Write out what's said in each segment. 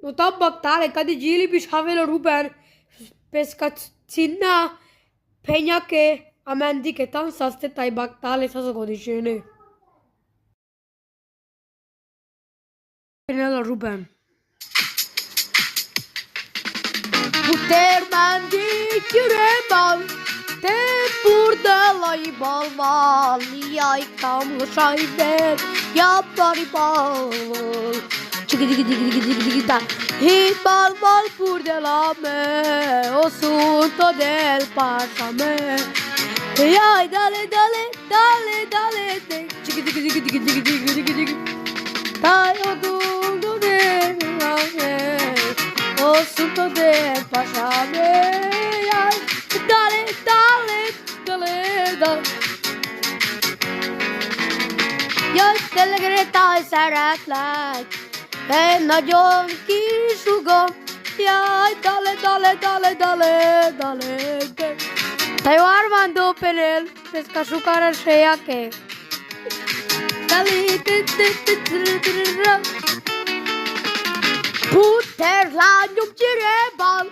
No tam baktale, ka di gjili pishave në Ruben. Peska cina penja ke amendi ke tam saste taj baktale sa së kodishene. Në Ruben. Puter mandi qire bal, te pur de la I bal bal, ja I kam lëshaj det, ja pari bal. Hi bal bal pur de la me, o sunto del pasame. Jaj dale dale dale dale de, taj o dundu de me, o sunto del pasame. Jaj dale dale dale dale. Jaj dale greta I sarat like. E në gjonë kishu gom, jaj, dale, dale, dale, dale, dale. Ta ju Armando Penel, peska shukara sheja ke. Dale, puter la njum qire bal,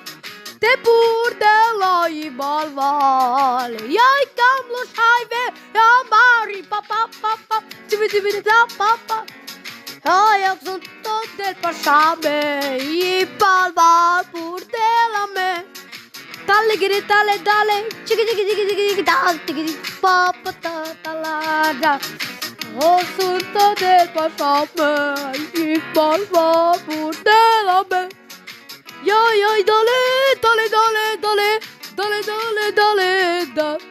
te pur de la I bal bal. Jaj, kam lo shajve, ja mari, pa pa pa pa, cibi da pa pa. Jag som stod del pasame, I bal bal pur de la me. Dale giri dale dale, chiki dale pa pa ta ta la da. Jag som stod del pasame, I bal bal pur de la me. Jaj dale dale dale dale dale dale dale dale.